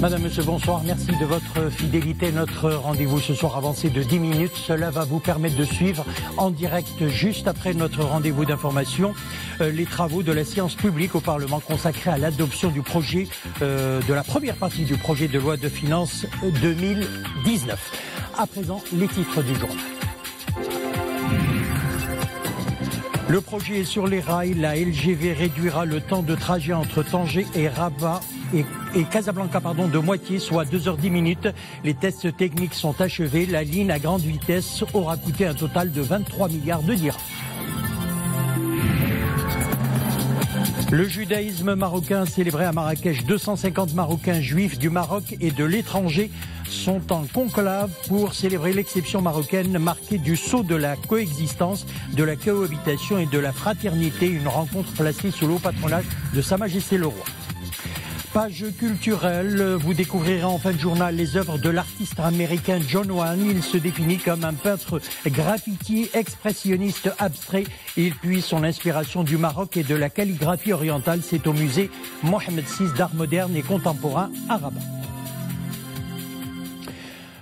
Madame, Monsieur, bonsoir. Merci de votre fidélité. Notre rendez-vous ce soir avancé de 10 minutes. Cela va vous permettre de suivre en direct, juste après notre rendez-vous d'information, les travaux de la séance publique au Parlement consacrés à l'adoption du projet, de la première partie du projet de loi de finances 2019. À présent, les titres du journal. Le projet est sur les rails. La LGV réduira le temps de trajet entre Tanger et Rabat et Casablanca de moitié, soit 2h10. Les tests techniques sont achevés. La ligne à grande vitesse aura coûté un total de 23 milliards de dirhams. Le judaïsme marocain célébré à Marrakech. 250 Marocains juifs du Maroc et de l'étranger sont en conclave pour célébrer l'exception marocaine marquée du sceau de la coexistence, de la cohabitation et de la fraternité. Une rencontre placée sous le haut patronage de Sa Majesté le Roi. Page culturelle, vous découvrirez en fin de journal les œuvres de l'artiste américain John Wayne. Il se définit comme un peintre graffiti expressionniste abstrait. Il puise son inspiration du Maroc et de la calligraphie orientale. C'est au musée Mohamed VI d'art moderne et contemporain à Rabat.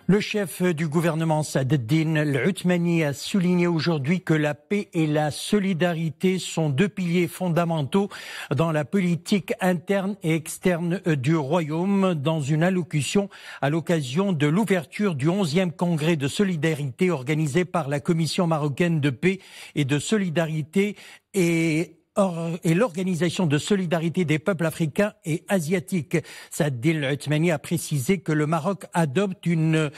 Le chef du gouvernement Saad-Eddine Al-Othmani a souligné aujourd'hui que la paix et la solidarité sont deux piliers fondamentaux dans la politique interne et externe du royaume. Dans une allocution à l'occasion de l'ouverture du 11e congrès de solidarité organisé par la Commission marocaine de paix et de solidarité et l'Organisation de solidarité des peuples africains et asiatiques. Saad-Eddine Al-Othmani a précisé que le Maroc adopte une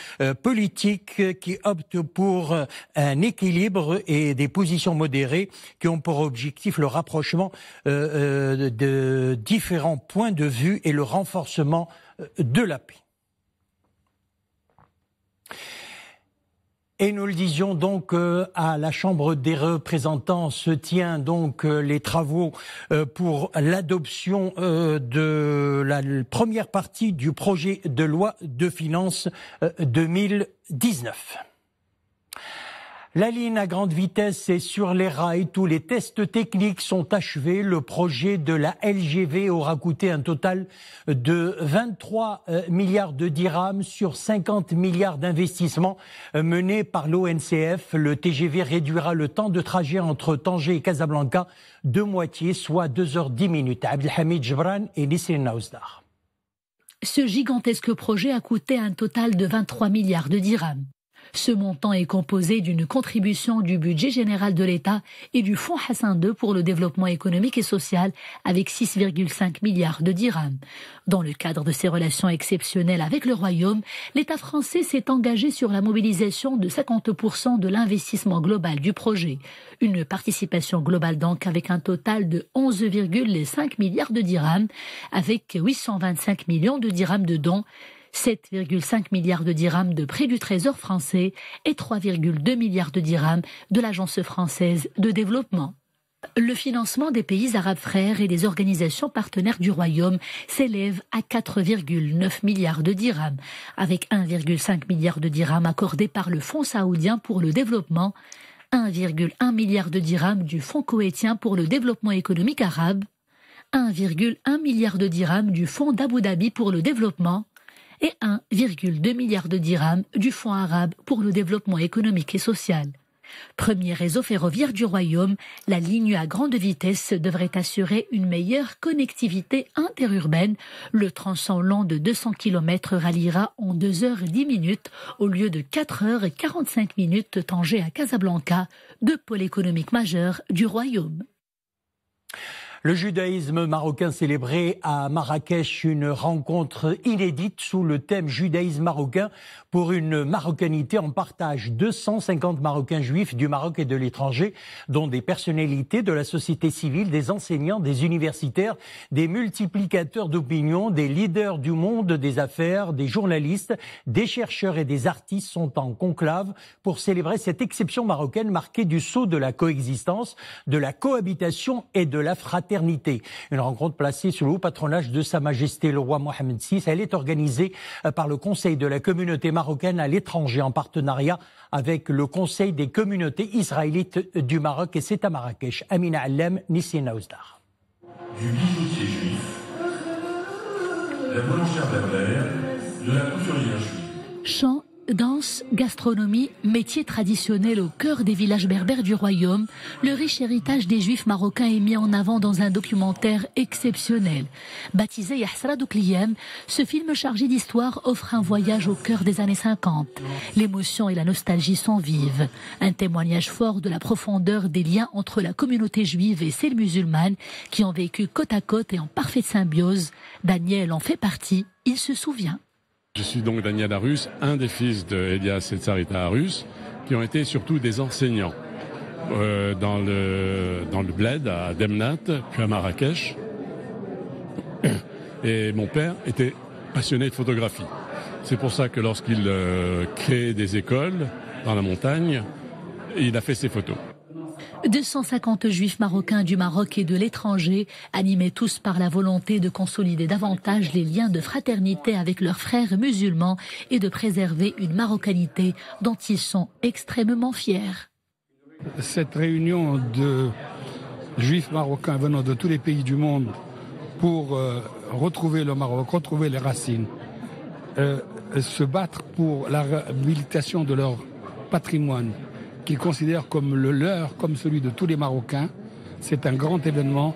politique qui opte pour un équilibre et des positions modérées qui ont pour objectif le rapprochement de différents points de vue et le renforcement de la paix. Et nous le disions donc à la Chambre des représentants se tient donc les travaux pour l'adoption de la première partie du projet de loi de finances 2019. La ligne à grande vitesse est sur les rails. Tous les tests techniques sont achevés. Le projet de la LGV aura coûté un total de 23 milliards de dirhams sur 50 milliards d'investissements menés par l'ONCF. Le TGV réduira le temps de trajet entre Tanger et Casablanca de moitié, soit 2h10. Abdelhamid Jebran et Nisrin Naouzdar. Ce gigantesque projet a coûté un total de 23 milliards de dirhams. Ce montant est composé d'une contribution du budget général de l'État et du Fonds Hassan II pour le développement économique et social avec 6,5 milliards de dirhams. Dans le cadre de ses relations exceptionnelles avec le Royaume, l'État français s'est engagé sur la mobilisation de 50% de l'investissement global du projet. Une participation globale donc avec un total de 11,5 milliards de dirhams, avec 825 millions de dirhams de dons, 7,5 milliards de dirhams de prêts du Trésor français et 3,2 milliards de dirhams de l'Agence française de développement. Le financement des pays arabes frères et des organisations partenaires du Royaume s'élève à 4,9 milliards de dirhams, avec 1,5 milliard de dirhams accordés par le Fonds saoudien pour le développement, 1,1 milliard de dirhams du Fonds koweïtien pour le développement économique arabe, 1,1 milliard de dirhams du Fonds d'Abu Dhabi pour le développement, et 1,2 milliard de dirhams du Fonds arabe pour le développement économique et social. Premier réseau ferroviaire du Royaume, la ligne à grande vitesse devrait assurer une meilleure connectivité interurbaine. Le tronçon long de 200 km ralliera en 2h10 au lieu de 4h45 Tanger à Casablanca, deux pôles économiques majeurs du Royaume. Le judaïsme marocain célébré à Marrakech, une rencontre inédite sous le thème judaïsme marocain pour une marocanité en partage. 250 Marocains juifs du Maroc et de l'étranger, dont des personnalités de la société civile, des enseignants, des universitaires, des multiplicateurs d'opinion, des leaders du monde des affaires, des journalistes, des chercheurs et des artistes sont en conclave pour célébrer cette exception marocaine marquée du sceau de la coexistence, de la cohabitation et de la fraternité. Une rencontre placée sous le haut patronage de Sa Majesté le Roi Mohamed VI. Elle est organisée par le Conseil de la communauté marocaine à l'étranger en partenariat avec le Conseil des communautés israélites du Maroc et c'est à Marrakech. Amina Allem, Nisrin Naouzdar. Du bijoutier juif, la boulangère berbère, de la couturière juive. Chant, danse, gastronomie, métiers traditionnels au cœur des villages berbères du royaume, le riche héritage des juifs marocains est mis en avant dans un documentaire exceptionnel. Baptisé Yahsra Doukliyem, ce film chargé d'histoire offre un voyage au cœur des années 50. L'émotion et la nostalgie sont vives. Un témoignage fort de la profondeur des liens entre la communauté juive et celle musulmane qui ont vécu côte à côte et en parfaite symbiose. Daniel en fait partie, il se souvient. Je suis donc Daniel Arus, un des fils de Elias et Tsarita Arus, qui ont été surtout des enseignants dans le bled à Demnat, puis à Marrakech. Et mon père était passionné de photographie. C'est pour ça que lorsqu'il créait des écoles dans la montagne, il a fait ses photos. 250 juifs marocains du Maroc et de l'étranger, animés tous par la volonté de consolider davantage les liens de fraternité avec leurs frères musulmans et de préserver une marocanité dont ils sont extrêmement fiers. Cette réunion de juifs marocains venant de tous les pays du monde pour retrouver le Maroc, retrouver les racines, se battre pour la réhabilitation de leur patrimoine, qu'ils considèrent comme le leur, comme celui de tous les Marocains. C'est un grand événement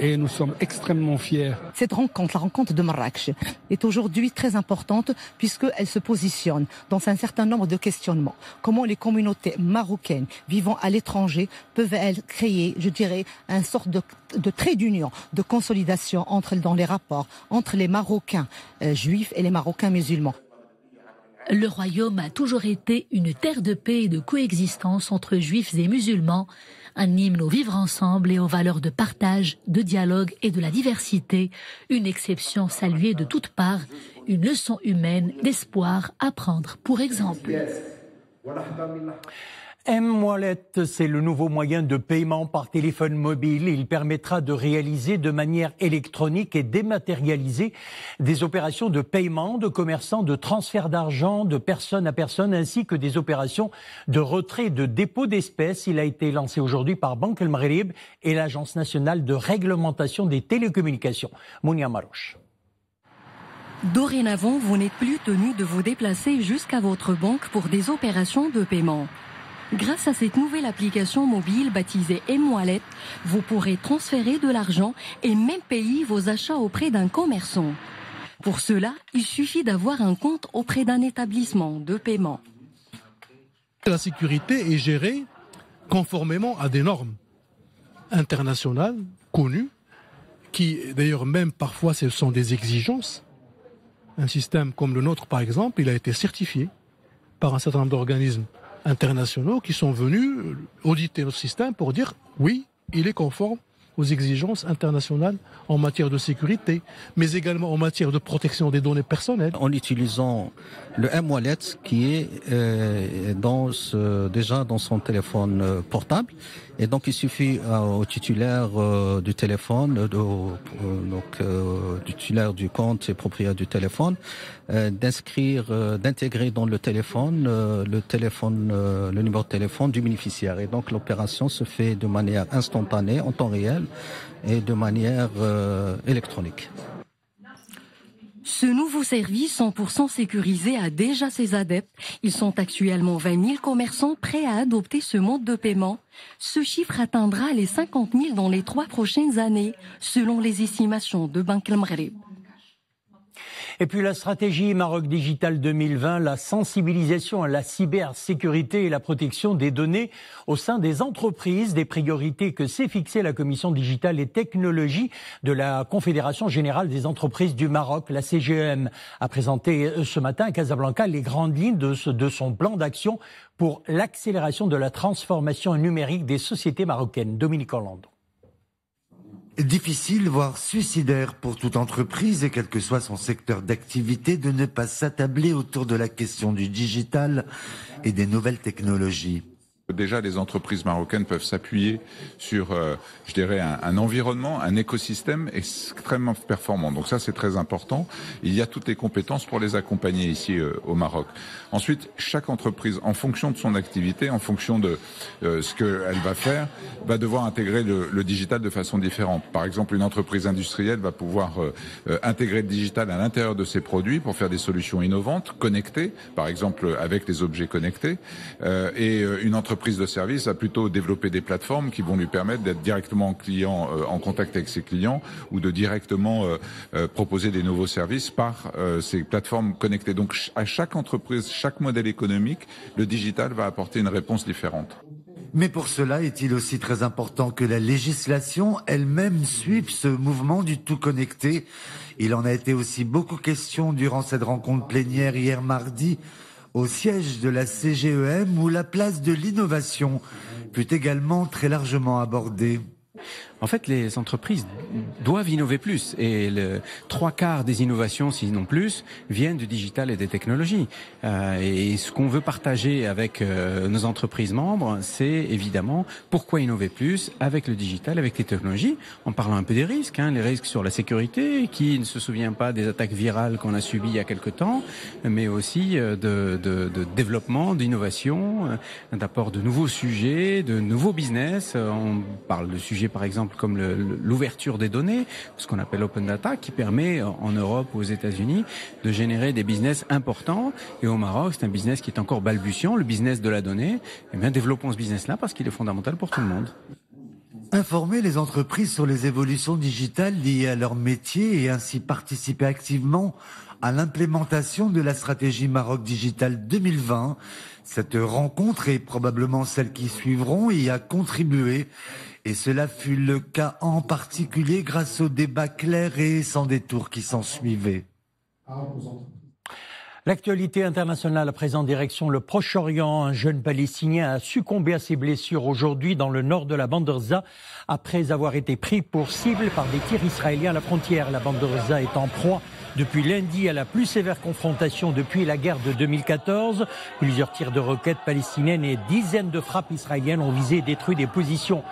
et nous sommes extrêmement fiers. Cette rencontre, la rencontre de Marrakech, est aujourd'hui très importante puisqu'elle se positionne dans un certain nombre de questionnements. Comment les communautés marocaines vivant à l'étranger peuvent-elles créer, je dirais, une sorte de trait d'union, de consolidation dans les rapports entre les Marocains juifs et les Marocains musulmans. Le royaume a toujours été une terre de paix et de coexistence entre juifs et musulmans, un hymne au vivre ensemble et aux valeurs de partage, de dialogue et de la diversité, une exception saluée de toutes parts, une leçon humaine d'espoir à prendre pour exemple. M-Wallet, c'est le nouveau moyen de paiement par téléphone mobile. Il permettra de réaliser de manière électronique et dématérialisée des opérations de paiement de commerçants, de transfert d'argent de personne à personne, ainsi que des opérations de retrait et de dépôt d'espèces. Il a été lancé aujourd'hui par Banque El Maghrib et l'Agence nationale de réglementation des télécommunications. Mounia Marouche. Dorénavant, vous n'êtes plus tenu de vous déplacer jusqu'à votre banque pour des opérations de paiement. Grâce à cette nouvelle application mobile baptisée M-Wallet, vous pourrez transférer de l'argent et même payer vos achats auprès d'un commerçant. Pour cela, il suffit d'avoir un compte auprès d'un établissement de paiement. La sécurité est gérée conformément à des normes internationales connues, qui d'ailleurs même parfois ce sont des exigences. Un système comme le nôtre par exemple, il a été certifié par un certain nombre d'organismes internationaux qui sont venus auditer notre système pour dire oui, il est conforme aux exigences internationales en matière de sécurité, mais également en matière de protection des données personnelles. En utilisant le M-Wallet qui est déjà dans son téléphone portable, et donc il suffit au titulaire du téléphone, du titulaire du compte et propriétaire du téléphone, d'intégrer dans le téléphone le numéro de téléphone du bénéficiaire. Et donc l'opération se fait de manière instantanée, en temps réel, et de manière électronique. Ce nouveau service 100% sécurisé a déjà ses adeptes. Ils sont actuellement 20 000 commerçants prêts à adopter ce mode de paiement. Ce chiffre atteindra les 50 000 dans les 3 prochaines années, selon les estimations de Banque El Maghrib. Et puis la stratégie Maroc Digital 2020, la sensibilisation à la cybersécurité et la protection des données au sein des entreprises, des priorités que s'est fixée la Commission digitale et technologie de la Confédération générale des entreprises du Maroc. La CGEM a présenté ce matin à Casablanca les grandes lignes de son plan d'action pour l'accélération de la transformation numérique des sociétés marocaines. Dominique Orlando. Difficile, voire suicidaire pour toute entreprise et quel que soit son secteur d'activité de ne pas s'attabler autour de la question du digital et des nouvelles technologies. déjà les entreprises marocaines peuvent s'appuyer sur, je dirais, un environnement, un écosystème extrêmement performant. Donc ça, c'est très important. Il y a toutes les compétences pour les accompagner ici au Maroc. Ensuite, chaque entreprise, en fonction de son activité, en fonction de ce qu'elle va faire, va devoir intégrer le digital de façon différente. Par exemple, une entreprise industrielle va pouvoir intégrer le digital à l'intérieur de ses produits pour faire des solutions innovantes, connectées, par exemple avec les objets connectés. Et une entreprise de service va plutôt développer des plateformes qui vont lui permettre d'être directement en contact avec ses clients ou de directement proposer des nouveaux services par ces plateformes connectées. Donc à chaque entreprise, chaque modèle économique, le digital va apporter une réponse différente. Mais pour cela, est-il aussi très important que la législation elle-même suive ce mouvement du tout connecté? Il en a été aussi beaucoup question durant cette rencontre plénière hier mardi au siège de la CGEM où la place de l'innovation fut également très largement abordée. En fait, les entreprises doivent innover plus et le 3/4 des innovations, sinon plus, viennent du digital et des technologies. Et ce qu'on veut partager avec nos entreprises membres, c'est évidemment pourquoi innover plus avec le digital, avec les technologies, en parlant un peu des risques, les risques sur la sécurité, qui ne se souvient pas des attaques virales qu'on a subies il y a quelque temps, mais aussi de développement, d'innovation, d'apport de nouveaux sujets, de nouveaux business. On parle de sujets par exemple comme l'ouverture des données, ce qu'on appelle open data, qui permet en Europe ou aux États-Unis de générer des business importants. Et au Maroc, c'est un business qui est encore balbutiant, le business de la donnée. Eh bien, développons ce business-là parce qu'il est fondamental pour tout le monde. Informer les entreprises sur les évolutions digitales liées à leur métier et ainsi participer activement à l'implémentation de la stratégie Maroc Digital 2020. Cette rencontre et probablement celles qui suivront y a contribué. Et cela fut le cas en particulier grâce au débat clair et sans détour qui s'en suivait. L'actualité internationale à présent direction le Proche-Orient. Un jeune Palestinien a succombé à ses blessures aujourd'hui dans le nord de la bande de Gaza après avoir été pris pour cible par des tirs israéliens à la frontière. La bande de Gaza est en proie depuis lundi à la plus sévère confrontation depuis la guerre de 2014. Plusieurs tirs de roquettes palestiniennes et dizaines de frappes israéliennes ont visé et détruit des positions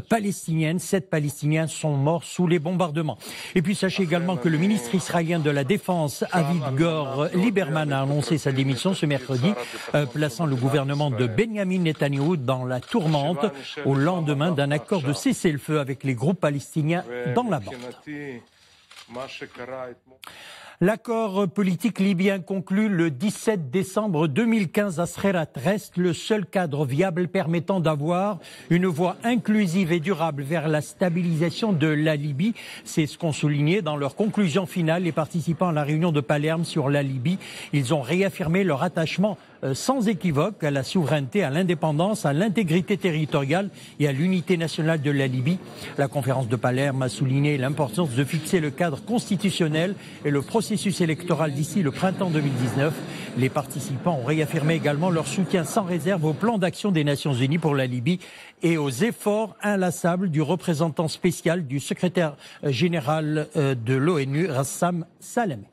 palestiniennes. 7 Palestiniens sont morts sous les bombardements. Et puis sachez également que le ministre israélien de la Défense, Avigdor Lieberman, a annoncé sa démission ce mercredi, plaçant le gouvernement de Benyamin Netanyahou dans la tourmente au lendemain d'un accord de cessez-le-feu avec les groupes palestiniens dans la bande. L'accord politique libyen conclu le 17 décembre 2015 à Skhirat reste le seul cadre viable permettant d'avoir une voie inclusive et durable vers la stabilisation de la Libye. C'est ce qu'ont souligné dans leur conclusion finale les participants à la réunion de Palerme sur la Libye. Ils ont réaffirmé leur attachement sans équivoque à la souveraineté, à l'indépendance, à l'intégrité territoriale et à l'unité nationale de la Libye. La conférence de Palerme a souligné l'importance de fixer le cadre constitutionnel et le processus électoral d'ici le printemps 2019. Les participants ont réaffirmé également leur soutien sans réserve au plan d'action des Nations Unies pour la Libye et aux efforts inlassables du représentant spécial du secrétaire général de l'ONU, Rassam Salamé.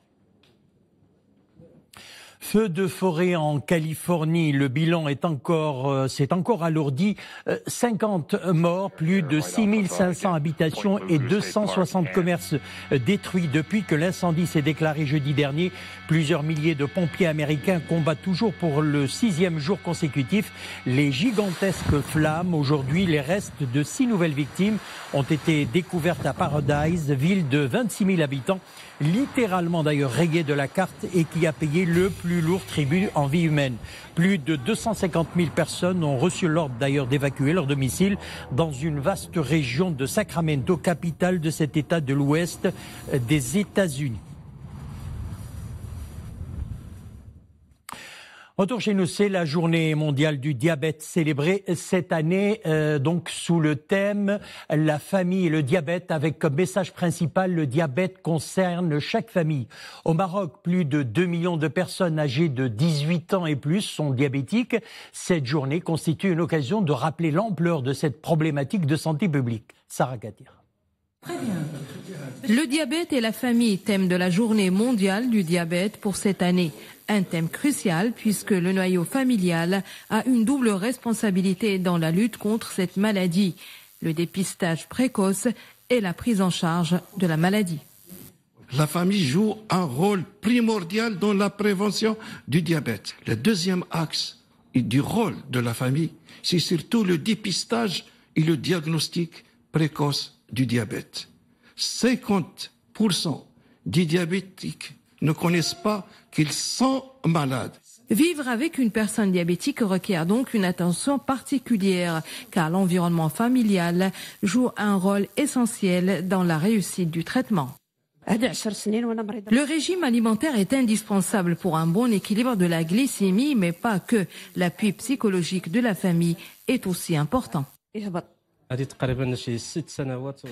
Feu de forêt en Californie, le bilan s'est encore alourdi. 50 morts, plus de 6500 habitations et 260 commerces détruits depuis que l'incendie s'est déclaré jeudi dernier. Plusieurs milliers de pompiers américains combattent toujours pour le 6e jour consécutif les gigantesques flammes. Aujourd'hui, les restes de 6 nouvelles victimes ont été découvertes à Paradise, ville de 26 000 habitants, littéralement d'ailleurs rayée de la carte et qui a payé le plus lourd tribut en vie humaine. Plus de 250 000 personnes ont reçu l'ordre d'ailleurs d'évacuer leur domicile dans une vaste région de Sacramento, capitale de cet État de l'Ouest des États-Unis. Retour chez nous, c'est la journée mondiale du diabète célébrée cette année, donc sous le thème la famille et le diabète, avec comme message principal le diabète concerne chaque famille. Au Maroc, plus de 2 millions de personnes âgées de 18 ans et plus sont diabétiques. Cette journée constitue une occasion de rappeler l'ampleur de cette problématique de santé publique. Sarah Katir. Très bien. Le diabète et la famille, thème de la journée mondiale du diabète pour cette année. Un thème crucial puisque le noyau familial a une double responsabilité dans la lutte contre cette maladie, le dépistage précoce et la prise en charge de la maladie. La famille joue un rôle primordial dans la prévention du diabète. Le deuxième axe du rôle de la famille, c'est surtout le dépistage et le diagnostic précoce du diabète. 50% des diabétiques ne connaissent pas qu'ils sont malades. Vivre avec une personne diabétique requiert donc une attention particulière, car l'environnement familial joue un rôle essentiel dans la réussite du traitement. Le régime alimentaire est indispensable pour un bon équilibre de la glycémie, mais pas que. L'appui psychologique de la famille est aussi important.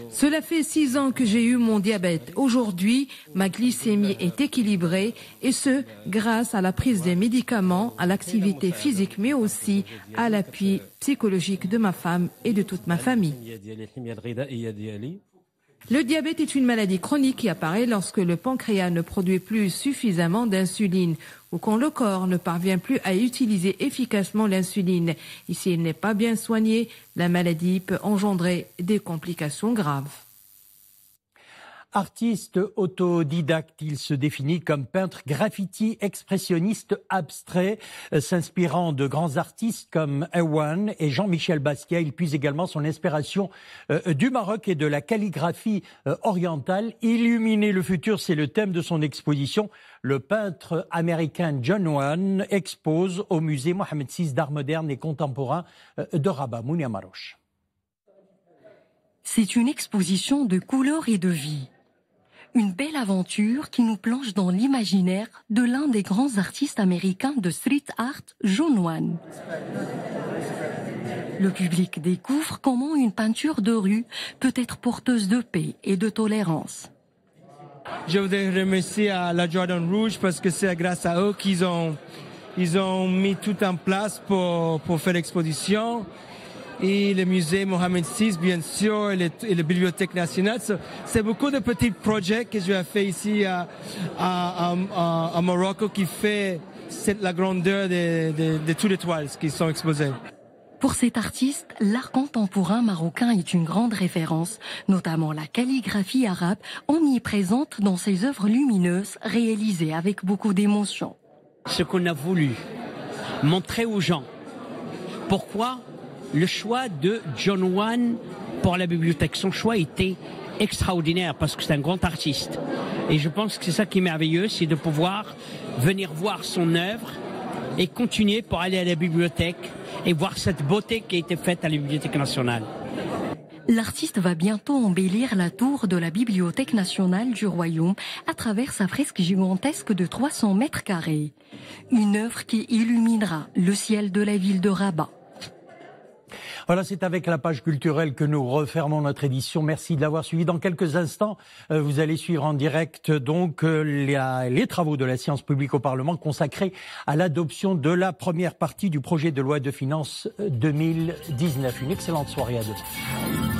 Cela fait 6 ans que j'ai eu mon diabète. Aujourd'hui, ma glycémie est équilibrée et ce, grâce à la prise des médicaments, à l'activité physique, mais aussi à l'appui psychologique de ma femme et de toute ma famille. Le diabète est une maladie chronique qui apparaît lorsque le pancréas ne produit plus suffisamment d'insuline ou quand le corps ne parvient plus à utiliser efficacement l'insuline. Et s'il n'est pas bien soigné, la maladie peut engendrer des complications graves. Artiste autodidacte, il se définit comme peintre graffiti expressionniste abstrait, s'inspirant de grands artistes comme Ewan et Jean-Michel Basquiat. Il puise également son inspiration du Maroc et de la calligraphie orientale. Illuminer le futur, c'est le thème de son exposition. Le peintre américain John Wan expose au musée Mohamed VI d'art moderne et contemporain de Rabat. Mounia Maroche. C'est une exposition de couleurs et de vie. Une belle aventure qui nous plonge dans l'imaginaire de l'un des grands artistes américains de street art, John Wan. Le public découvre comment une peinture de rue peut être porteuse de paix et de tolérance. Je voudrais remercier à la Jordan Rouge parce que c'est grâce à eux qu'ils ont mis tout en place pour faire l'exposition. Et le musée Mohamed VI, bien sûr, et la Bibliothèque nationale. C'est beaucoup de petits projets que je vais faire ici à Morocco qui fait la grandeur de toutes les toiles qui sont exposées. Pour cet artiste, l'art contemporain marocain est une grande référence, notamment la calligraphie arabe, omniprésente dans ses œuvres lumineuses réalisées avec beaucoup d'émotion. Ce qu'on a voulu montrer aux gens. Pourquoi le choix de John Wan pour la bibliothèque? Son choix était extraordinaire parce que c'est un grand artiste. Et je pense que c'est ça qui est merveilleux, c'est de pouvoir venir voir son œuvre et continuer pour aller à la bibliothèque et voir cette beauté qui a été faite à la Bibliothèque nationale. L'artiste va bientôt embellir la tour de la Bibliothèque nationale du Royaume à travers sa fresque gigantesque de 300 mètres carrés. Une œuvre qui illuminera le ciel de la ville de Rabat. Voilà, c'est avec la page culturelle que nous refermons notre édition. Merci de l'avoir suivi. Dans quelques instants, vous allez suivre en direct donc les travaux de la séance publique au Parlement consacrés à l'adoption de la première partie du projet de loi de finances 2019. Une excellente soirée à tous.